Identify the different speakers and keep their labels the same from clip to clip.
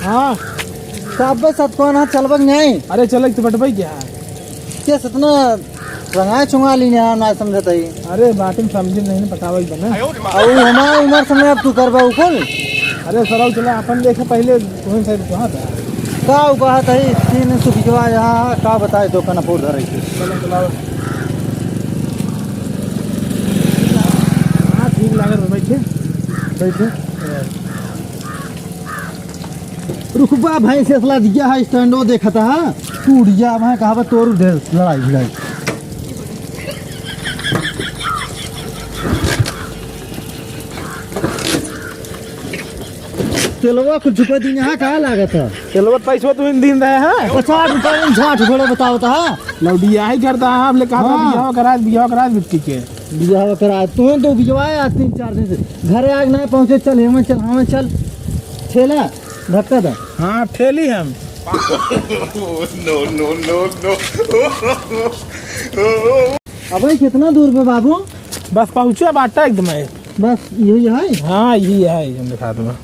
Speaker 1: हाँ
Speaker 2: साहब सतकोन हाँ चलबक नहीं।
Speaker 1: अरे चल तो बटबई क्या
Speaker 2: के सतना रंगा चुंगा ली ना समझत है।
Speaker 1: अरे बात में समझे नहीं पटावल बना
Speaker 2: और हमारा उम्र समय अब तू करबा उखल।
Speaker 1: अरे सराव चला अपन देखे पहले तुम्हें साइड कहाँ था
Speaker 2: का है तीन सुखिवा यहाँ का बताए तो कनपुर धरे
Speaker 1: चलो चलाओ। हाँ ठीक लगे बैठे बैठे
Speaker 2: रुकबा भाई से असला दिया है स्टैंडो देखा था टूट गया वहाँ कहा तोड़ ढेर लड़ाई भिड़ाई तेलवा कुछ छुपा दिन यहाँ कहाँ लागत है।
Speaker 1: चलो पैसा तुम्हें दिन रहे हैं
Speaker 2: 50 रुपये 60 घोड़े बताओ था
Speaker 1: लौडिया ही करता है हमने कहा बियाह करा बिट्टी के
Speaker 2: बियाह करा तुम्हें तो बिजवाया 3-4 दिन से घरे आग नहीं पहुँचे चल हमें चल ठेला धक्का था।
Speaker 1: हाँ ठेली हम
Speaker 2: अबे कितना दूर पे बाबू
Speaker 1: बस पहुँचे बाटा एकदम
Speaker 2: बस यही है।
Speaker 1: हाँ यही है हम दिखा दूंगा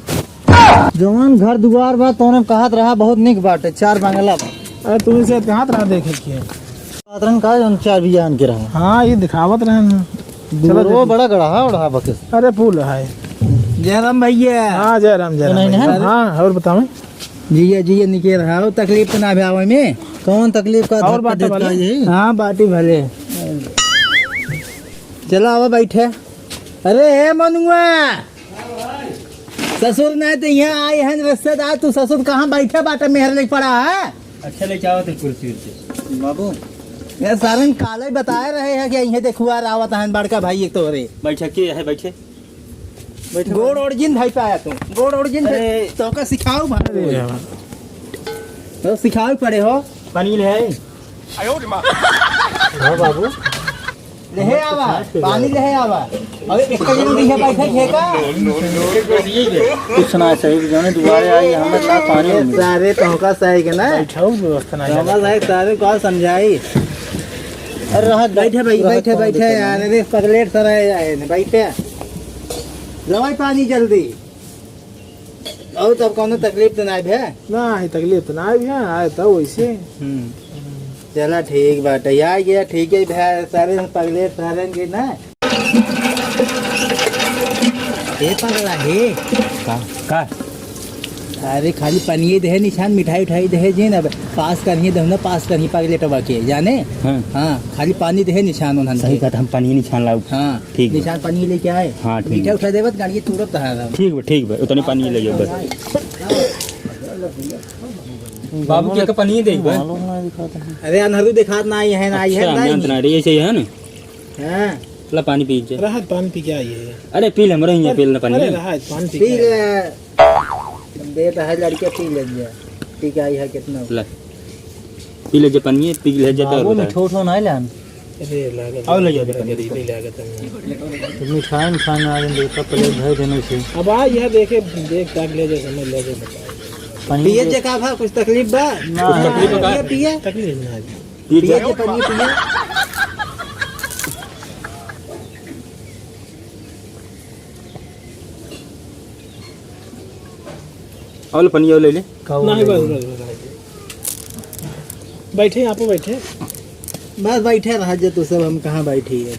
Speaker 2: जवान घर दुआर बा तो कहत रहा बहुत निक बाटे 4 बंगला बा।
Speaker 1: अरे तुम से कहाँ तरह देखे किए
Speaker 2: पात्रन का जन 4 बिया के रहा।
Speaker 1: हाँ ये दिखावत रहे
Speaker 2: चलो वो बड़ा गड़ा बकस।
Speaker 1: अरे फूल है
Speaker 2: जयराम भैया।
Speaker 1: हाँ जयराम जयराम हाँ और बताओ
Speaker 2: जिया निके रहा हो तकलीफ तो ना भावे में कौन तकलीफ का
Speaker 1: और बाटे भले
Speaker 2: हाँ बाटी भले चलो आवा बैठे। अरे हे मनुआ ससुर नहीं तो यहाँ आए हैं रिश्तेदार तू ससुर कहाँ बैठे बाटा मेहर ले पड़ा है।
Speaker 3: अच्छा ले जाओ तो कुर्सी उर्सी
Speaker 2: बाबू ये सारन काले बताए रहे हैं कि यहीं देखुआ रावत है बड़का भाई एक तो रे
Speaker 3: बैठे के है बैठे
Speaker 2: गोड़ ओरिजिन भाई पाया तू गोड़ ओरिजिन तो का सिखाओ भाई तो सिखाओ पड़े हो
Speaker 3: पानी है
Speaker 2: हाँ बाबू ले आवा पानी ले आवा अबे एक जन दिखे बैठे थे का
Speaker 3: कुछ ना सही जाने दोबारा आई हमें का पानी
Speaker 2: सारे तो का सही के ना
Speaker 1: बैठाओ व्यवस्था नहीं
Speaker 2: हमारा भाई सारे को समझाई। अरे रहा बैठे यार अरे पगलेट सर आए बैठे लवाई पानी जल्दी और तब कौन तकलीफ तो नहीं है
Speaker 1: ना ही तकलीफ ना है आए तो वैसे
Speaker 2: चला ठीक बात है यार गया ठीक है भाई सारे पगलेट सारे के ना ये पगला है
Speaker 3: का
Speaker 2: अरे खाली पनीर दे निशान मिठाई उठाई दे जी ना पास करही दे ना पास करही पगलेटवा के जाने। हाँ खाली पानी दे निशान उन्हन
Speaker 3: सही कहा हम पानी निशान लाओ।
Speaker 2: हाँ
Speaker 3: ठीक
Speaker 2: निशान पानी लेके आए।
Speaker 3: हाँ ठीक
Speaker 2: मीठा उठा देवत गाड़ी तुरंत है
Speaker 3: ठीक है उतने पानी ले जाओ बस बाबू के पानी दे
Speaker 2: अरे अनहरू दिखात ना आई है ना
Speaker 3: ऐसे है ना
Speaker 2: हाँ
Speaker 3: ला पानी पी जा
Speaker 1: राहत पानी पी के आई है।
Speaker 3: अरे पी ले हमरा यहाँ पी ले पानी
Speaker 1: अरे राहत पानी
Speaker 2: पी ले दे तो है लड़के पी ले जा ठीक आई है कितना
Speaker 3: ला पी ले जा पानी पी ले जा
Speaker 2: वो मिठो ठो नहीं लान
Speaker 1: अरे लागत
Speaker 3: और ले जा
Speaker 1: लागत
Speaker 2: मिठाई आ गए देखा प्लेट भर देने से
Speaker 1: अब आ यह देख ताक ले जा समझ ले जा
Speaker 2: पिए जे का भा कुछ तकलीफ बा
Speaker 3: ना
Speaker 2: पिए
Speaker 1: तकलीफ ना
Speaker 2: पिए जे पानी पिए
Speaker 3: और पानी और ले ले
Speaker 1: नहीं बस बैठे यहाँ पे बैठे
Speaker 2: बस बैठे रहा जो तू सब हम कहाँ बैठी है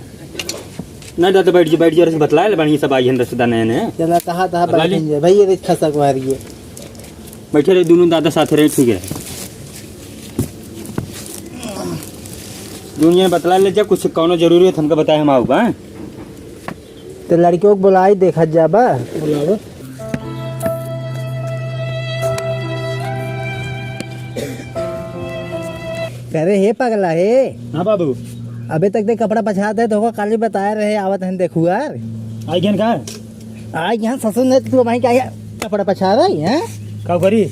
Speaker 3: ना दादा बैठ जा रहे बतलाए ले बनी सब आई हैं रिश्तेदार नए
Speaker 2: चला कहा था बैठेंगे भाई ये खसक वारी है
Speaker 3: बैठे रहे दोनों दादा साथ रहे ठीक है दुनिया बतला ले जा कुछ कौनो जरूरी है हमको बताए हम आऊगा
Speaker 2: तो लड़कियों को बुलाई देखा जाबा
Speaker 1: बुलाओ
Speaker 2: कह रहे हे पगला हे।
Speaker 3: हाँ बाबू
Speaker 2: अबे तक देख कपड़ा पछाते तो काली बताए रहे आवत हैं देखू यार
Speaker 3: आई गन का
Speaker 2: आज यहाँ ससुर ने तू वहीं क्या कपड़ा पछा रही है
Speaker 3: का करी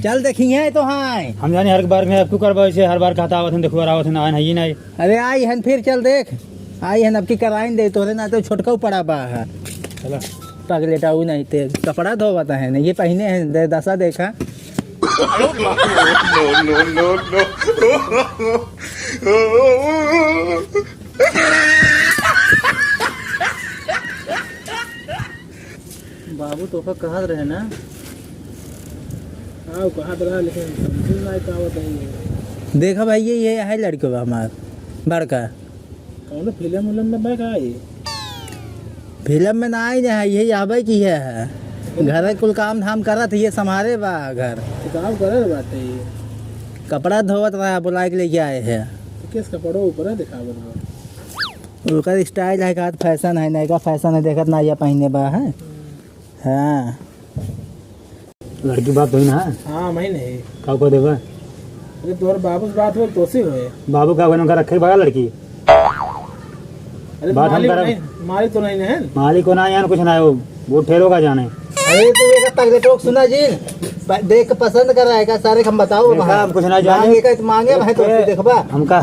Speaker 2: चल देखी है तो हाँ
Speaker 3: हम जाने हर बार में आपको करवा ऐसे हर बार कहता आवत हैं देखो आवत हैं ना ही नहीं
Speaker 2: अरे आई हन फिर चल देख आई हन अब की कराइन दे तो ना तो छोटका पड़ा बा है
Speaker 1: चलो
Speaker 2: पगलेटा नहीं ते कपड़ा धोवता है ना ये पहने हैं दे दशा देखा बाबू तो कहा रहे ना
Speaker 1: हाँ कहा तो रहा लेकिन समझ नहीं का बताइए।
Speaker 2: देखा भाई ये है लड़के बा हमार बड़का
Speaker 1: कौन फिल्म उलम में बैठा है?
Speaker 2: फिल्म में ना आई है, यही आवे की है। घर कुल काम धाम करत ये संभारे बा घर।
Speaker 1: तो काम करे बात है ये।
Speaker 2: कपड़ा धोवत रहा बुला के लेके आए हैं।
Speaker 1: तो किस कपड़ों ऊपर है दिखावत?
Speaker 2: उनका स्टाइल है का फैशन है नहीं का फैशन है देखत ना ये पहने बा है। हाँ
Speaker 3: लड़की बात हुई ना?
Speaker 1: हाँ मैं नहीं।
Speaker 3: का को देबा?
Speaker 1: अरे तुम्हारे बाबू से बात हो तो से हुए।
Speaker 3: बाबू का बन कर रखे बा लड़की।
Speaker 1: अरे
Speaker 3: बात हम
Speaker 1: मालिक
Speaker 3: करब।
Speaker 1: नहीं, मालिक तो नहीं है।
Speaker 3: मालिक को ना यान कुछ ना है वो ठेरो का जाने।
Speaker 2: अरे तू एक पगले टोक सुना जी देख के पसंद कर रहा है का सारे हम बताओ
Speaker 3: देखा, हम कुछ ना जाने।
Speaker 2: मांगे का तो मांगे भाई तो देखबा।
Speaker 3: हमका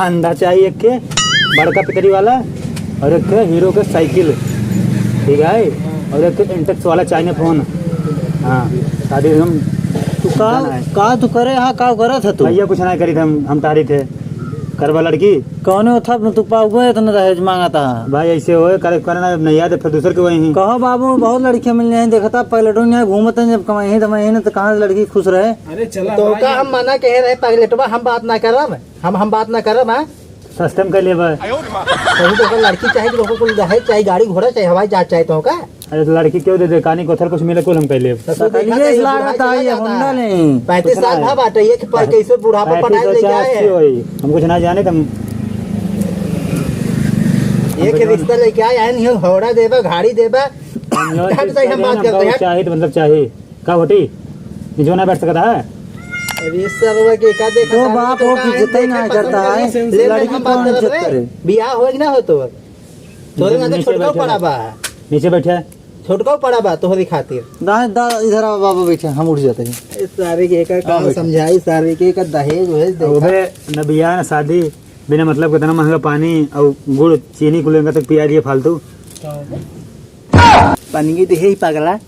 Speaker 3: अंडा चाहिए एक के बड़का पितरी वाला और एक के हीरो के साइकिल, ठीक है, और एक इंटेक्स वाला चाइना फोन। हाँ शादी हम
Speaker 2: तू का तू करे हाँ का करत है तू?
Speaker 3: भैया कुछ ना करी थे, हम तारी थे करवा लड़की
Speaker 2: कौन था तू पाऊँ इतना दहेज मांगा था?
Speaker 3: भाई ऐसे हो करना नहीं याद है फिर दूसर के वही।
Speaker 2: कहो बाबू बहुत लड़कियां मिल रही देखा था पगलेटों में घूमते हैं जब कमाई दमाई तो कहाँ से लड़की खुश रहे?
Speaker 1: अरे चला
Speaker 2: तो का हम मना कह रहे पगलेटवा हम बात ना करब, हम बात ना करब। हाँ
Speaker 3: सस्ते में कर ले भाई।
Speaker 2: कहीं तो लड़की चाहिए तो को दहेज चाहिए, गाड़ी घोड़ा चाहिए, हवाई जहाज चाहिए तो का?
Speaker 3: अरे तो लड़की क्यों दे दे कानी कोथर कुछ मिले कुल हम कर ले।
Speaker 2: 35 साल था बाटे ये कैसे बुढ़ापा पढ़ाई लेके आए हैं।
Speaker 3: हम कुछ ना जाने तुम
Speaker 2: एक रिश्ता लेके आए हैं नहीं घोड़ा देबा गाड़ी देबा हम बात करते हैं।
Speaker 3: चाहिए तो मतलब चाहिए का होटी जो ना बैठ सकता है।
Speaker 2: अरे सब के का देखा तो बाप हो कि जितना ना करता है लड़की कौन इज्जत करे? बियाह हो कि ना हो तो तोरे ना तो छोटका पड़ा बा,
Speaker 3: नीचे बैठे
Speaker 2: छोटका पड़ा बा तोहरी खातिर। इधर आ बाबा बैठे हम उठ जाते हैं। सारे के का काम समझाई सारे के का दहेज वहेज
Speaker 3: ओबे न बियाह न शादी बिना मतलब कितना महंगा पानी और गुड़ चीनी कुलेंगा तक पिया दिए फालतू।
Speaker 2: पानी की देहे ही पगला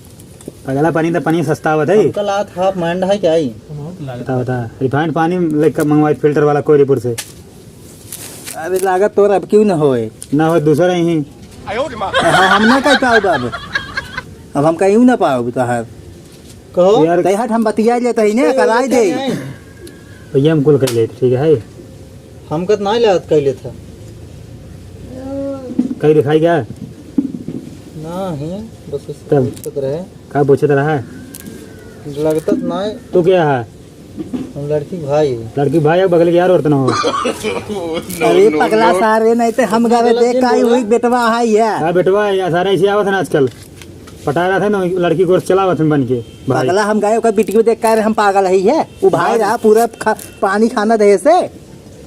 Speaker 3: अगला पानी तो पानी सस्ता होता है।
Speaker 2: कल हाथ हाफ मांड है क्या ही
Speaker 3: बता बता रिफाइंड पानी लेकर मंगवाए फिल्टर वाला कोयरीपुर से।
Speaker 2: अरे लागत तोर अब क्यों ना होए
Speaker 3: ना हो दूसरा ही
Speaker 2: हम ना कह पाओ अब हम कहीं ना पाओ तोहार कहो
Speaker 3: यार
Speaker 2: तैहट हम बतिया लेते ही ना कराई दे
Speaker 3: भैया हम कुल कर ले ठीक है।
Speaker 2: हम कत नहीं लागत कैले था
Speaker 3: कहीं दिखाई गया
Speaker 2: ना है बस
Speaker 3: तब
Speaker 2: पूछत रहे
Speaker 3: का पूछता रहा है
Speaker 2: लगता नहीं
Speaker 3: तू क्या है?
Speaker 2: हम लड़की भाई
Speaker 3: लड़की भाई है बगल के यार और ना हो।
Speaker 2: अरे पगला सारे नहीं तो हम गावे देख काई हुई बेटवा है
Speaker 3: यार बेटवा यार सारा ऐसे आवत है ना आजकल पटा रहा था ना लड़की को चलावत बन के भाई।
Speaker 2: पगला हम गाय का वीडियो देख कर हम पागल ही है वो भाई रहा पूरा पानी खाना दे से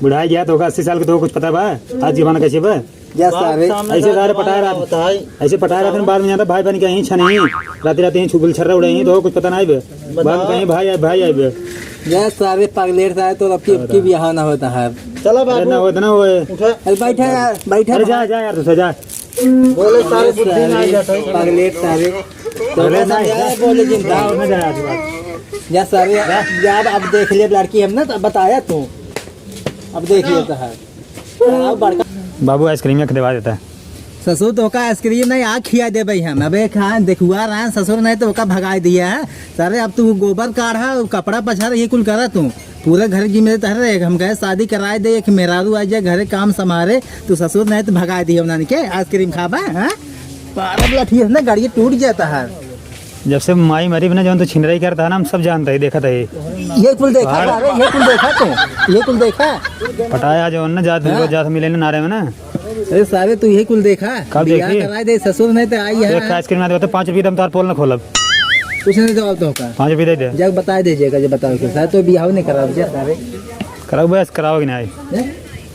Speaker 3: बुढ़ाई गया तो 80 साल के तो कुछ पता बा आज जमाना कैसे बा ऐसे सारे पटाया रहा ऐसे पटाया रहा बाद में जाता भाई बन के यहीं छने रात रात यहीं छुगल छर्रा उड़े यहीं तो कुछ पता नहीं बे बाद कहीं भाई आए बे
Speaker 2: यस सारे पगलेट सारे तो अब की बियाह ना होता है। चलो बाबू
Speaker 3: ना होता ना वो
Speaker 2: अरे बैठे यार बैठे
Speaker 3: अरे जा जा यार तू जा
Speaker 2: बोले सारे बुद्धि ना आ जाता है पगलेट सारे
Speaker 3: बोले ना
Speaker 2: बोले जिंदा
Speaker 3: ना जा
Speaker 2: या सारे जब अब देख ले लड़की हम ना तो बताया तू अब देख लेता है बड़का
Speaker 3: बाबू आइसक्रीम खिलवा देता है।
Speaker 2: ससुर तो का आइसक्रीम नहीं आ खिया दे भाई हम अबे खान देखुआ रहा ससुर नहीं तो का भगाई दिया है सारे अब तू गोबर काढ़ा कपड़ा पछा ये कुल करा तू पूरा घर जिम्मेदार रहे हम कहे शादी कराए दे एक मेहरारू आ जाए घरे काम संभाले तू ससुर नहीं तो भगा दिया उन्होंने के आइसक्रीम खाबा है पारब लाठी ना गाड़ी टूट जाता है।
Speaker 3: जब से माई मरी ना जो तो छिनराई करता है ना हम सब जानते हैं देखा था
Speaker 2: ये कुल देखा अरे ये कुल देखा तू ये कुल देखा
Speaker 3: पटाया जो ना जात मिले ना नारे में ना
Speaker 2: अरे सारे तू यही कुल देखा
Speaker 3: कब देखी
Speaker 2: कराए दे ससुर नहीं तो आई है
Speaker 3: आइसक्रीम ना 5 रुपये दम तार पोल ना खोलब
Speaker 2: कुछ नहीं जवाब तो का
Speaker 3: 5 रुपये दे दे
Speaker 2: जब बता दीजिएगा जब बताओ सारे तो बिहाव नहीं करा सारे
Speaker 3: कराओ बस कराओगे ना